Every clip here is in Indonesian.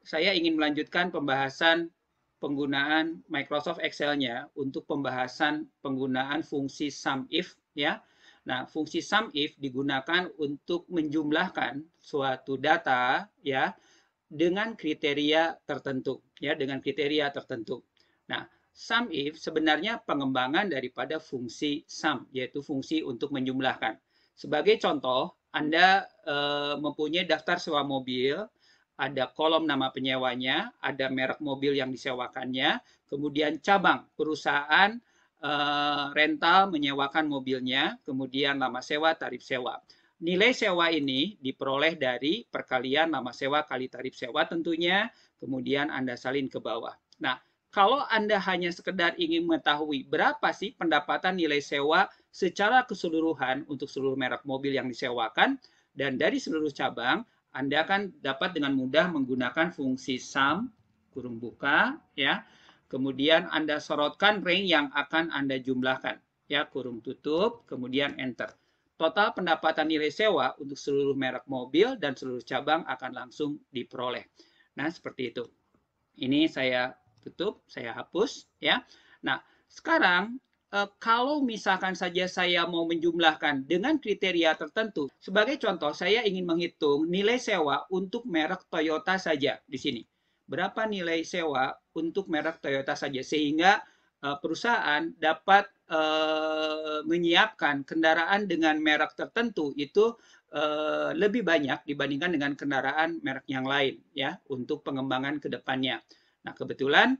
saya ingin melanjutkan pembahasan penggunaan Microsoft Excel-nya untuk pembahasan penggunaan fungsi SUMIF ya. Nah, fungsi SUMIF digunakan untuk menjumlahkan suatu data ya dengan kriteria tertentu ya, dengan kriteria tertentu. Nah, SUMIF sebenarnya pengembangan daripada fungsi SUM, yaitu fungsi untuk menjumlahkan. Sebagai contoh, Anda mempunyai daftar sewa mobil, ada kolom nama penyewanya, ada merek mobil yang disewakannya, kemudian cabang perusahaan rental menyewakan mobilnya, kemudian nama sewa, tarif sewa. Nilai sewa ini diperoleh dari perkalian nama sewa kali tarif sewa tentunya, kemudian Anda salin ke bawah. Nah, kalau Anda hanya sekedar ingin mengetahui berapa sih pendapatan nilai sewa secara keseluruhan untuk seluruh merek mobil yang disewakan, dan dari seluruh cabang, Anda akan dapat dengan mudah menggunakan fungsi SUM, kurung buka, ya. Kemudian Anda sorotkan range yang akan Anda jumlahkan, ya, kurung tutup, kemudian enter. Total pendapatan nilai sewa untuk seluruh merek mobil dan seluruh cabang akan langsung diperoleh. Nah, seperti itu. Ini saya tutup, saya hapus ya. Nah, sekarang kalau misalkan saja saya mau menjumlahkan dengan kriteria tertentu, sebagai contoh saya ingin menghitung nilai sewa untuk merek Toyota saja di sini. Berapa nilai sewa untuk merek Toyota saja sehingga perusahaan dapat menyiapkan kendaraan dengan merek tertentu itu lebih banyak dibandingkan dengan kendaraan merek yang lain ya untuk pengembangan ke depannya. Nah, kebetulan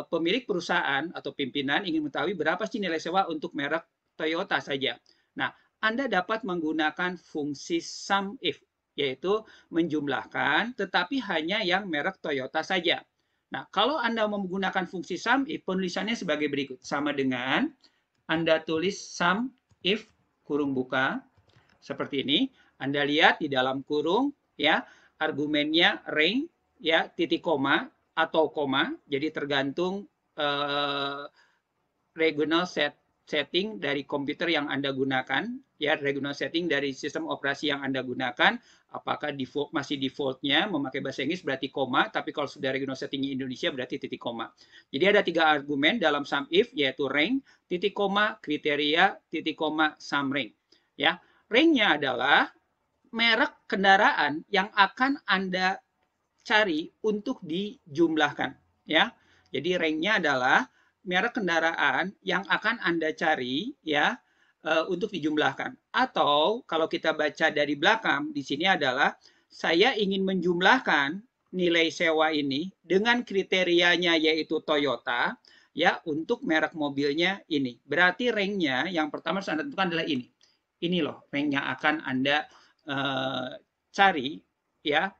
pemilik perusahaan atau pimpinan ingin mengetahui berapa sih nilai sewa untuk merek Toyota saja. Nah, Anda dapat menggunakan fungsi SUMIF, yaitu menjumlahkan tetapi hanya yang merek Toyota saja. Nah, kalau Anda menggunakan fungsi SUMIF, penulisannya sebagai berikut. Sama dengan Anda tulis SUMIF kurung buka seperti ini. Anda lihat di dalam kurung ya, argumennya range ya, titik koma atau koma. Jadi tergantung regional setting dari komputer yang Anda gunakan, ya regional setting dari sistem operasi yang Anda gunakan, apakah default masih defaultnya memakai bahasa Inggris berarti koma, tapi kalau sudah regional settingnya Indonesia berarti titik koma. Jadi ada 3 argumen dalam SUMIF yaitu range, titik koma, kriteria, titik koma, SUMRange. Ya, range-nya adalah merek kendaraan yang akan Anda cari untuk dijumlahkan. Ya, jadi range-nya adalah merek kendaraan yang akan Anda cari ya untuk dijumlahkan. Atau kalau kita baca dari belakang di sini adalah saya ingin menjumlahkan nilai sewa ini dengan kriterianya yaitu Toyota ya untuk merek mobilnya ini. Berarti range-nya yang pertama Anda tentukan adalah ini. Ini loh range-nya akan Anda cari ya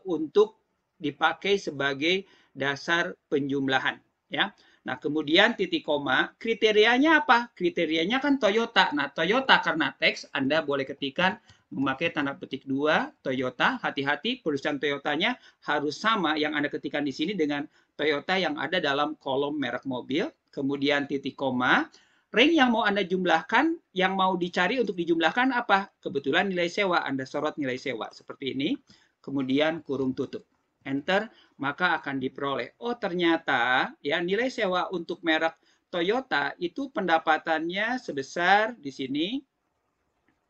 untuk dipakai sebagai dasar penjumlahan ya. Nah, kemudian titik koma, kriterianya apa? Kriterianya kan Toyota. Nah, Toyota karena teks, Anda boleh ketikkan memakai tanda petik 2, Toyota. Hati-hati, perusahaan Toyotanya harus sama yang Anda ketikkan di sini dengan Toyota yang ada dalam kolom merek mobil. Kemudian titik koma, range yang mau Anda jumlahkan, yang mau dicari untuk dijumlahkan apa? Kebetulan nilai sewa, Anda sorot nilai sewa. Seperti ini. Kemudian kurung tutup. Enter, maka akan diperoleh. Oh, ternyata ya nilai sewa untuk merek Toyota itu pendapatannya sebesar di sini.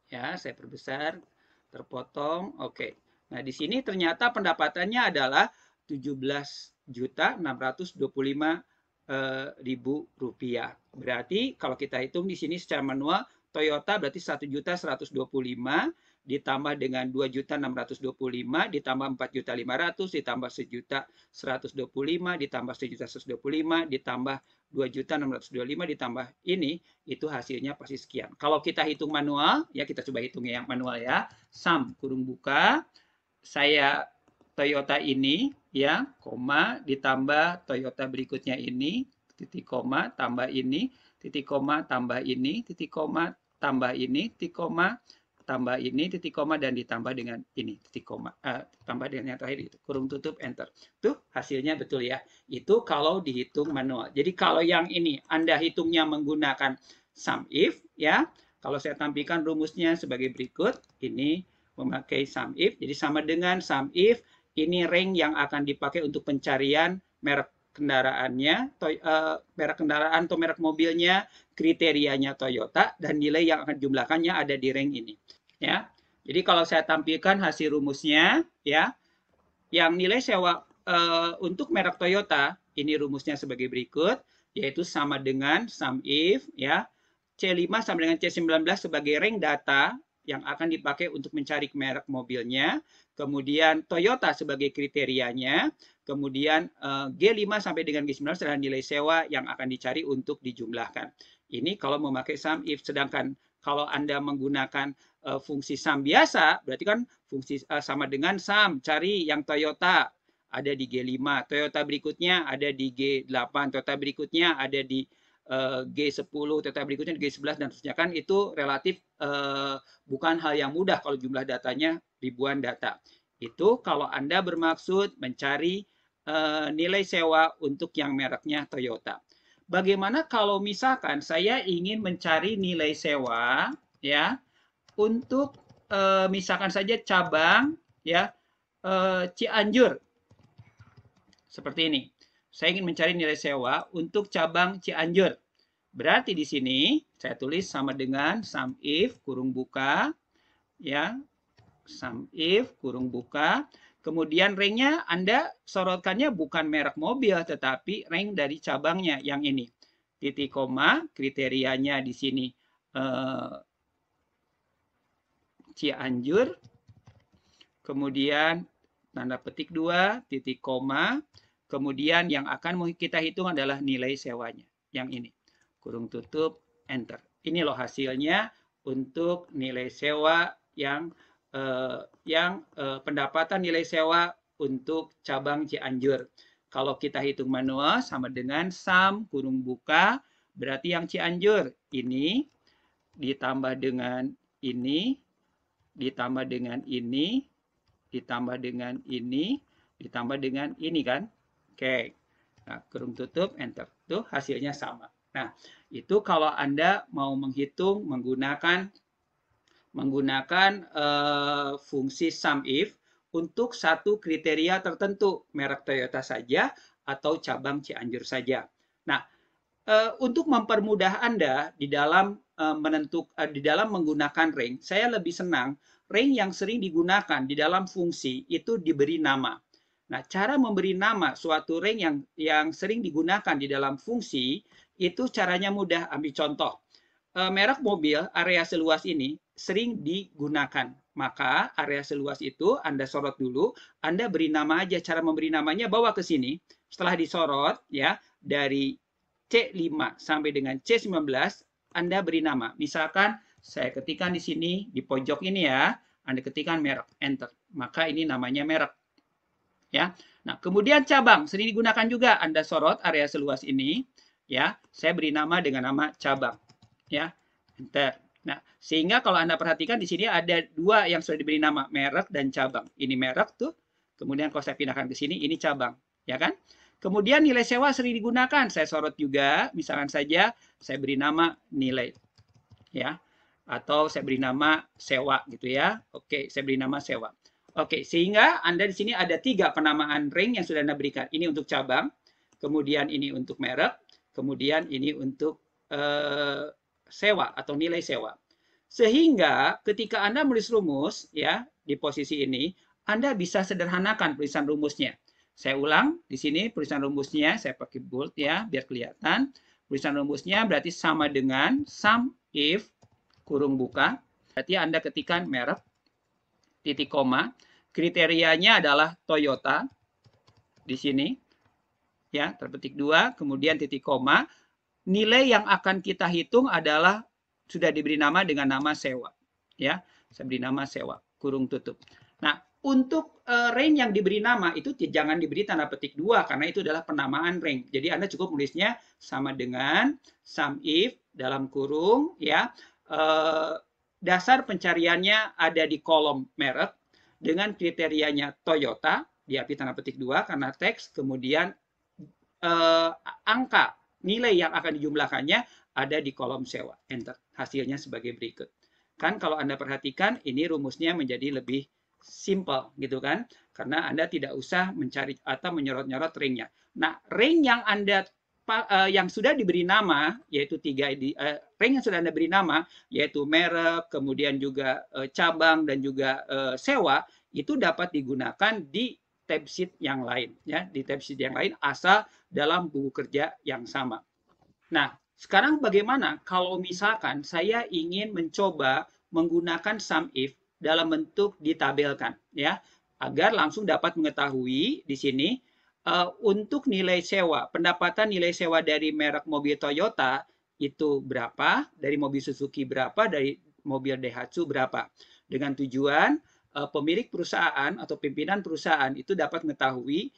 Ya, saya perbesar, terpotong. Oke. Nah, di sini ternyata pendapatannya adalah 17.625.000 rupiah. Berarti kalau kita hitung di sini secara manual, Toyota berarti 1.125.000 ditambah dengan 2.625 ditambah 4.500 ditambah 1.125 ditambah 1.125 ditambah 2.625 ditambah ini itu hasilnya pasti sekian. Kalau kita hitung manual ya kita coba hitung yang manual ya. SUM kurung buka saya Toyota ini ya koma ditambah Toyota berikutnya ini titik koma tambah ini titik koma tambah ini titik koma tambah ini titik koma tambah ini titik koma dan ditambah dengan ini titik koma tambah dengan yang terakhir itu kurung tutup enter tuh hasilnya betul ya itu kalau dihitung manual. Jadi kalau yang ini Anda hitungnya menggunakan SUMIF ya kalau saya tampilkan rumusnya sebagai berikut ini memakai SUMIF jadi sama dengan SUMIF Ini rank yang akan dipakai untuk pencarian merek kendaraannya, merek kendaraan atau merek mobilnya, kriterianya Toyota, dan nilai yang akan dijumlahkannya ada di rank ini. Ya, jadi kalau saya tampilkan hasil rumusnya, ya, yang nilai sewa untuk merek Toyota, ini rumusnya sebagai berikut, yaitu sama dengan sum if, ya, C5 sama dengan C19 sebagai rank data yang akan dipakai untuk mencari merek mobilnya, kemudian Toyota sebagai kriterianya, kemudian G5 sampai dengan G19 adalah nilai sewa yang akan dicari untuk dijumlahkan. Ini kalau memakai sum if, sedangkan kalau Anda menggunakan fungsi sum biasa, berarti kan fungsi sama dengan sum, cari yang Toyota, ada di G5, Toyota berikutnya ada di G8, Toyota berikutnya ada di G10, Toyota berikutnya di G11, dan seterusnya. Kan itu relatif bukan hal yang mudah kalau jumlah datanya ribuan data. Itu kalau Anda bermaksud mencari nilai sewa untuk yang mereknya Toyota. Bagaimana kalau misalkan saya ingin mencari nilai sewa, ya, untuk misalkan saja cabang, ya, Cianjur, seperti ini. Saya ingin mencari nilai sewa untuk cabang Cianjur. Berarti di sini saya tulis sama dengan sum if kurung buka, ya, sum if kurung buka. Kemudian ranknya Anda sorotkannya bukan merek mobil, tetapi rank dari cabangnya yang ini. Titik koma, kriterianya di sini Cianjur. Kemudian tanda petik 2, titik koma. Kemudian yang akan kita hitung adalah nilai sewanya. Yang ini. Kurung tutup, enter. Ini loh hasilnya untuk nilai sewa yang pendapatan nilai sewa untuk cabang Cianjur. Kalau kita hitung manual sama dengan sum kurung buka, berarti yang Cianjur ini ditambah dengan ini, ditambah dengan ini, ditambah dengan ini, ditambah dengan ini kan. Oke. Nah, kurung tutup, enter. Tuh hasilnya sama. Nah, itu kalau Anda mau menghitung menggunakan fungsi sum if untuk satu kriteria tertentu, merek Toyota saja atau cabang Cianjur saja. Nah, untuk mempermudah Anda di dalam di dalam menggunakan rank, saya lebih senang rank yang sering digunakan di dalam fungsi itu diberi nama. Nah, cara memberi nama suatu rank yang sering digunakan di dalam fungsi itu caranya mudah. Ambil contoh, merek mobil area seluas ini sering digunakan. Maka area seluas itu Anda sorot dulu, Anda beri nama aja. Cara memberi namanya bawa ke sini. Setelah disorot, ya, dari C5 sampai dengan C19, Anda beri nama. Misalkan saya ketikkan di sini, di pojok ini ya, Anda ketikkan merek, enter. Maka ini namanya merek. Ya. Nah, kemudian cabang sering digunakan juga. Anda sorot area seluas ini, ya. Saya beri nama dengan nama cabang. Ya. Enter. Nah, sehingga kalau Anda perhatikan di sini ada dua yang sudah diberi nama, merek dan cabang. Ini merek tuh. Kemudian kalau saya pindahkan ke sini, ini cabang, ya kan? Kemudian nilai sewa sering digunakan. Saya sorot juga, misalkan saja saya beri nama nilai, ya, atau saya beri nama sewa gitu ya. Oke, saya beri nama sewa. Oke, sehingga Anda di sini ada 3 penamaan rank yang sudah Anda berikan. Ini untuk cabang, kemudian ini untuk merek, kemudian ini untuk sewa atau nilai sewa. Sehingga ketika Anda menulis rumus, ya, di posisi ini, Anda bisa sederhanakan tulisan rumusnya. Saya ulang, di sini tulisan rumusnya, saya pakai bold ya, biar kelihatan. Tulisan rumusnya berarti sama dengan sum if, kurung buka, berarti Anda ketikkan merek, titik koma, kriterianya adalah Toyota, di sini, ya, terpetik 2, kemudian titik koma, nilai yang akan kita hitung adalah sudah diberi nama dengan nama sewa, ya, saya beri nama sewa, kurung tutup. Nah, untuk range yang diberi nama itu jangan diberi tanda petik 2 karena itu adalah penamaan range. Jadi Anda cukup menulisnya sama dengan sum if dalam kurung, ya, dasar pencariannya ada di kolom merek dengan kriterianya Toyota, diarti tanda petik 2 karena teks, kemudian angka nilai yang akan dijumlahkannya ada di kolom sewa. Enter. Hasilnya sebagai berikut. Kan kalau Anda perhatikan ini rumusnya menjadi lebih simple gitu kan. karena Anda tidak usah mencari atau menyorot-nyorot ringnya. Nah, ring yang Anda yang sudah diberi nama, yaitu ring yang sudah Anda beri nama, yaitu merek, kemudian juga cabang, dan juga sewa, itu dapat digunakan di tab sheet yang lain, ya, di tab sheet yang lain asal dalam buku kerja yang sama. Nah, sekarang bagaimana kalau misalkan saya ingin mencoba menggunakan sum if dalam bentuk ditabelkan, ya, agar langsung dapat mengetahui di sini untuk nilai sewa, pendapatan nilai sewa dari merek mobil Toyota itu berapa, dari mobil Suzuki berapa, dari mobil Daihatsu berapa. Dengan tujuan pemilik perusahaan atau pimpinan perusahaan itu dapat mengetahui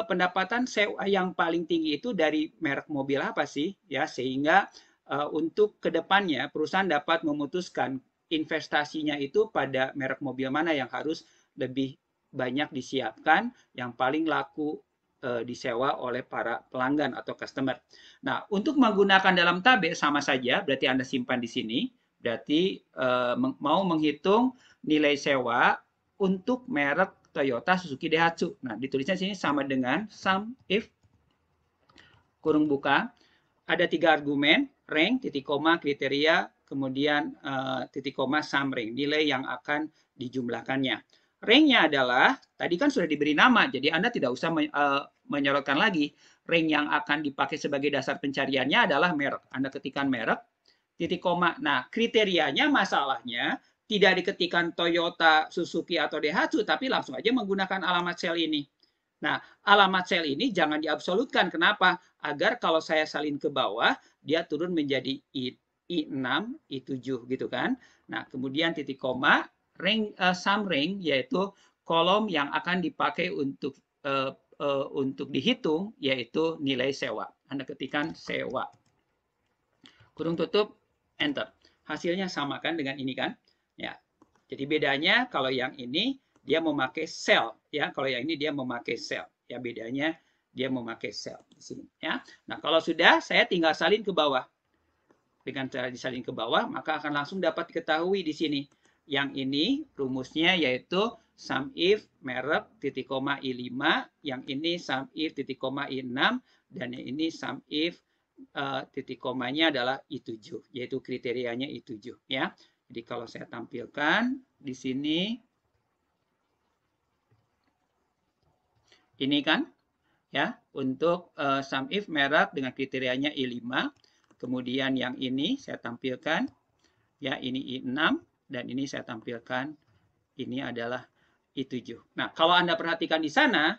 pendapatan sewa yang paling tinggi itu dari merek mobil apa sih, ya, sehingga untuk kedepannya perusahaan dapat memutuskan investasinya itu pada merek mobil mana yang harus lebih banyak disiapkan, yang paling laku disewa oleh para pelanggan atau customer. Nah, untuk menggunakan dalam tabel sama saja, berarti Anda simpan di sini, berarti mau menghitung nilai sewa untuk merek Toyota, Suzuki, Daihatsu. Nah, ditulisnya sini sama dengan sum if kurung buka, ada 3 argumen, rank, titik koma, kriteria, kemudian titik koma, sum rank, nilai yang akan dijumlahkannya. Rank-nya adalah, tadi kan sudah diberi nama, jadi Anda tidak usah menyorotkan lagi. Rank yang akan dipakai sebagai dasar pencariannya adalah merek. Anda ketikkan merek, titik koma. Nah, kriterianya masalahnya tidak diketikkan Toyota, Suzuki, atau Daihatsu, tapi langsung aja menggunakan alamat sel ini. Nah, alamat sel ini jangan diabsolutkan. Kenapa? Agar kalau saya salin ke bawah, dia turun menjadi I6, I7 gitu kan. Nah, kemudian titik koma, sum rank, yaitu kolom yang akan dipakai untuk dihitung, yaitu nilai sewa. Anda ketikkan sewa. Kurung tutup, enter. Hasilnya sama kan dengan ini kan? Ya. Jadi bedanya kalau yang ini dia memakai sel, ya. Kalau yang ini dia memakai sel. Ya, bedanya dia memakai sel di sini, ya. Nah, kalau sudah saya tinggal salin ke bawah. Dengan cara disalin ke bawah, maka akan langsung dapat diketahui di sini. Yang ini rumusnya yaitu sum if merek titik koma I5, yang ini sum if titik koma I6, dan yang ini sum if titik komanya adalah I7, yaitu kriterianya I7, ya. Jadi kalau saya tampilkan di sini, ini kan, ya, untuk sum if merek dengan kriterianya I5. Kemudian yang ini saya tampilkan, ya, ini I6, dan ini saya tampilkan, ini adalah I7. Nah, kalau Anda perhatikan di sana,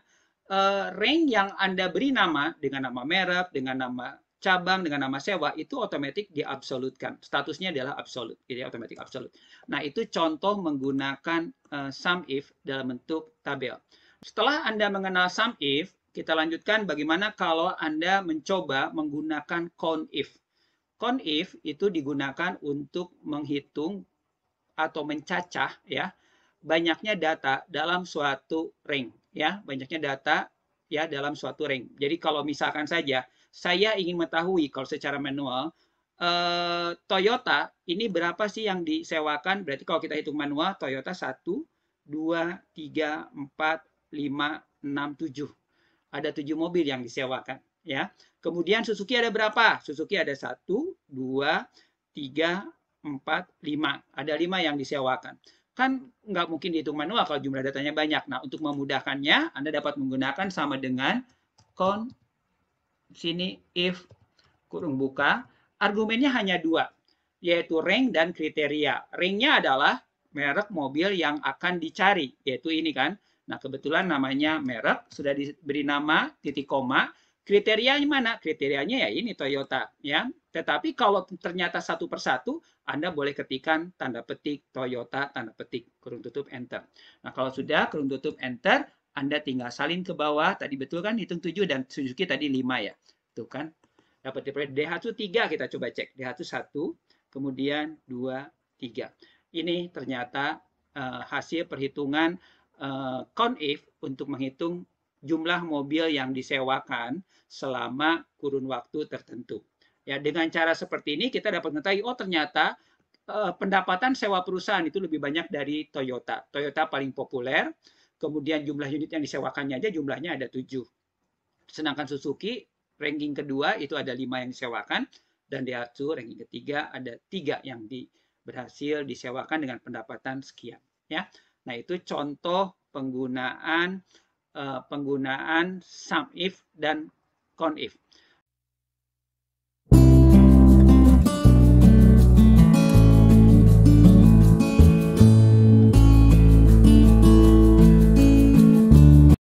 rank yang Anda beri nama dengan nama merek, dengan nama cabang, dengan nama sewa, itu otomatis diabsolutkan. Statusnya adalah absolut, jadi otomatis absolut. Nah, itu contoh menggunakan sum if dalam bentuk tabel. Setelah Anda mengenal sum if, kita lanjutkan bagaimana kalau Anda mencoba menggunakan count if. Count if itu digunakan untuk menghitung atau mencacah, ya, banyaknya data dalam suatu ring, ya, banyaknya data, ya, dalam suatu ring. Jadi kalau misalkan saja saya ingin mengetahui kalau secara manual Toyota ini berapa sih yang disewakan, berarti kalau kita hitung manual Toyota 1, 2, 3, 4, 5, 6, 7. Ada 7 mobil yang disewakan, ya. Kemudian Suzuki ada berapa? Suzuki ada 1, 2, 3, 4, 5. Ada 5 yang disewakan. Kan nggak mungkin dihitung manual kalau jumlah datanya banyak. Nah, untuk memudahkannya, Anda dapat menggunakan sama dengan count, sini if, kurung buka. Argumennya hanya 2, yaitu rank dan kriteria. Ranknya adalah merek mobil yang akan dicari, yaitu ini kan. Nah, kebetulan namanya merek, sudah diberi nama, titik koma. Kriterianya mana? Kriterianya ya ini Toyota, ya. Tetapi kalau ternyata satu persatu, Anda boleh ketikkan tanda petik Toyota, tanda petik, kurung tutup, enter. Nah, kalau sudah kurung tutup, enter, Anda tinggal salin ke bawah. Tadi betul kan hitung 7 dan Suzuki tadi 5 ya. Tuh kan. Dapat diperoleh. Daihatsu 3 kita coba cek. Daihatsu 1, kemudian 2, 3. Ini ternyata hasil perhitungan count if untuk menghitung jumlah mobil yang disewakan selama kurun waktu tertentu. Ya, dengan cara seperti ini kita dapat mengetahui, oh ternyata pendapatan sewa perusahaan itu lebih banyak dari Toyota. Toyota paling populer, kemudian jumlah unit yang disewakannya aja jumlahnya ada 7. Sedangkan Suzuki ranking kedua itu ada 5 yang disewakan, dan Daihatsu ranking ketiga ada 3 yang berhasil disewakan dengan pendapatan sekian. Ya, nah itu contoh penggunaan sum if dan count if.